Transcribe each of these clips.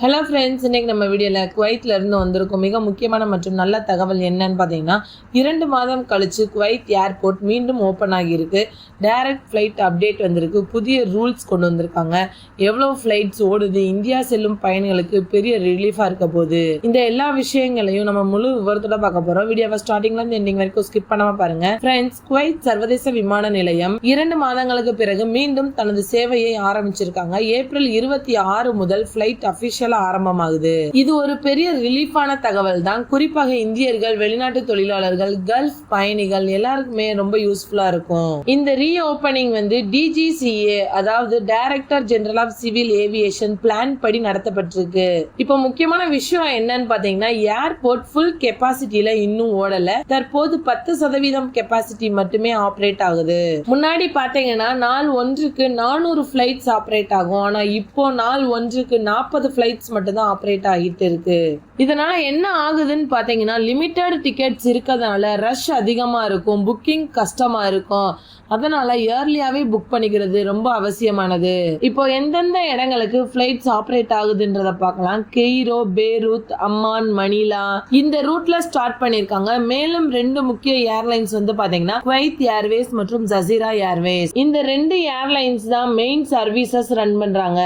Hello friends, இன்றைக்கி நம்ம வீடியோவில் குவைத்தில் இருந்து வந்திருக்கும் மிக முக்கியமான மற்றும் நல்ல தகவல் என்னன்னு பார்த்தீங்கன்னா, 2 மாதம் கழித்து குவைத் ஏர்போர்ட் மீண்டும் ஓப்பன் ஆகியிருக்கு. டைரக்ட் ஃப்ளைட் அப்டேட் வந்திருக்கு. புதிய ரூல்ஸ் கொண்டு வந்திருக்காங்க. எவ்வளோ ஃப்ளைட்ஸ் ஓடுது, இந்தியா செல்லும் பயணிகளுக்கு பெரிய ரிலீஃபாக இருக்க போகுது. இந்த எல்லா விஷயங்களையும் நம்ம முழு விவரத்தோட பார்க்க போகிறோம். வீடியோவை ஸ்டார்டிங்லேருந்து எண்டிங் வரைக்கும் ஸ்கிப் பண்ணாமல் பாருங்கள். ஃப்ரெண்ட்ஸ், குவைத் சர்வதேச விமான நிலையம் 2 மாதங்களுக்கு பிறகு மீண்டும் தனது சேவையை ஆரம்பிச்சிருக்காங்க. ஏப்ரல் 26 முதல் ஃப்ளைட் அஃபிஷியல் ஆரம்பமாகுது. இது ஒரு பெரிய ரிலீஃபான தகவல் தான். குறிப்பாக இந்தியர்கள், வெளிநாட்டு தொழிலாளர்கள், கல்ஃப் பயணிகள் எல்லாருக்குமே ரொம்ப யூஸ்ஃபுல்லா இருக்கும். இந்த ரீஓபனிங் DGCA, அதாவது director general of civil aviation plan படி நடத்தப்பட்டிருக்கு. இப்போ முக்கியமான விஷயம் என்னன்னு பாத்தீங்கன்னா, ஏர்போர்ட் ஃபுல் கெப்பாசிட்டியில இன்னும் ஓடல. தற்போது 10% கெப்பாசிட்டி மட்டுமே ஆப்ரேட் ஆகுது. முன்னாடி பாத்தீங்கன்னா நாள் ஒன்றுக்கு 400 பிளைட்ஸ் ஆப்ரேட் ஆகும். ஆனா இப்போ நாள் ஒன்றுக்கு 40 பிளைட்ஸ் மட்டும் தான் ஆப்ரேட் ஆகிட்டு இருக்கு. இதனால என்ன ஆகுதுன்னு பாத்தீங்கன்னா, லிமிட்டட் டிக்கெட்ஸ் இருக்கிறதுனால ரஷ் அதிகமா இருக்கும், புக்கிங் கஷ்டமா இருக்கும். அதனால இயர்லியாவே புக் பண்ணிக்கிறது ரொம்ப அவசியமானது. இப்போ எந்தெந்த இடங்களுக்கு பிளைட்ஸ் ஆப்ரேட் ஆகுதுன்றத பார்க்கலாம். கெய்ரோ, பேரூத், அம்மான், மணிலா இந்த ரூட்ல ஸ்டார்ட் பண்ணிருக்காங்க. மேலும் 2 முக்கிய ஏர்லைன்ஸ் பாத்தீங்கன்னா குவைத் ஏர்வேஸ் மற்றும் ஜசீரா ஏர்வேஸ். இந்த 2 ஏர்லைன்ஸ் தான் மெயின் சர்வீசஸ் ரன் பண்றாங்க.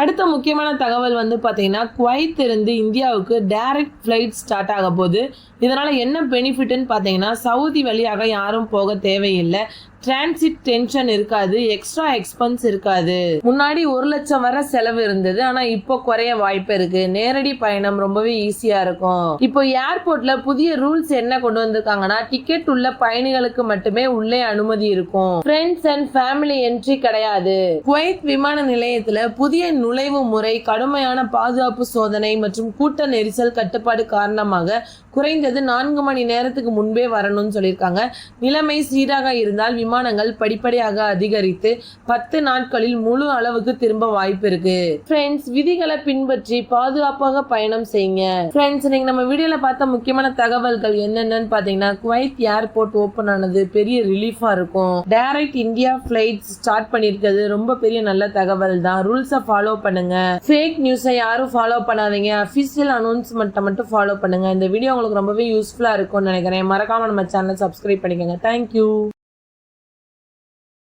அடுத்த முக்கியமான தகவல் பாத்தீங்கன்னா, குவைத் இருந்து இந்தியாவுக்கு டைரக்ட் பிளைட் ஸ்டார்ட் ஆக போகுது. இதனால என்ன பெனிஃபிட்னு பாத்தீங்கன்னா, சவுதி வழியாக யாரும் போக தேவையில்லை. டிரான்சிட் டென்ஷன் இருக்காது, எக்ஸ்ட்ரா எக்ஸ்பென்ஸ் இருக்காது. முன்னாடி 1 லட்சம் வரை செலவு இருந்தது, ஆனா இப்போ குறைய வாய்ப்பு இருக்கு. நேரடி பயணம் ரொம்பவே ஈஸியா இருக்கும். இப்போ ஏர்போர்ட்ல புதிய ரூல்ஸ் என்ன கொண்டு வந்திருக்காங்கன்னா, டிக்கெட் உள்ள பயணிகளுக்கு மட்டுமே உள்ளே அனுமதி இருக்கும். ஃப்ரெண்ட்ஸ் அண்ட் ஃபேமிலி என்ட்ரி கிடையாது. குவைத் விமான நிலையத்துல புதிய நுழைவு முறை, கடுமையான பாதுகாப்பு சோதனை மற்றும் கூட்ட நெரிசல் கட்டுப்பாடு காரணமாக குறைந்தது 4 மணி நேரத்துக்கு முன்பே வரணும்னு சொல்லியிருக்காங்க. நிலைமை சீராக இருந்தால் விமானங்கள் படிப்படியாக அதிகரித்து 10 நாட்களில் முழு அளவுக்கு திரும்ப வாய்ப்பு இருக்கு. ஃப்ரெண்ட்ஸ், விதிகளை பின்பற்றி பாதுகாப்பாக பயணம் செய்யுங்க. ஃப்ரெண்ட்ஸ், நீங்க நம்ம வீடியோல பார்த்த முக்கியமான தகவல்கள் என்னென்னு பாத்தீங்கன்னா, குவைத் ஏர்போர்ட் ஓபன் ஆனது பெரிய ரிலீஃபா இருக்கும். டைரக்ட் இந்தியா பிளைட்ஸ் ஸ்டார்ட் பண்ணிருக்கிறது ரொம்ப பெரிய நல்ல தகவல் தான். ரூல்ஸை ஃபாலோ பண்ணுங்க. ஃபேக் நியூஸை யாரும் ஃபாலோ பண்ணாதீங்க. அபிஷியல் அனௌன்ஸ்மெண்ட்டை மட்டும் ஃபாலோ பண்ணுங்க. இந்த வீடியோ உங்களுக்கு ரொம்பவே யூஸ்ஃபுல்லா இருக்கும்னு நினைக்கிறேன். மறக்காம நம்ம சேனலை சப்ஸ்கிரைப் பண்ணிக்கோங்க. தேங்க்யூ.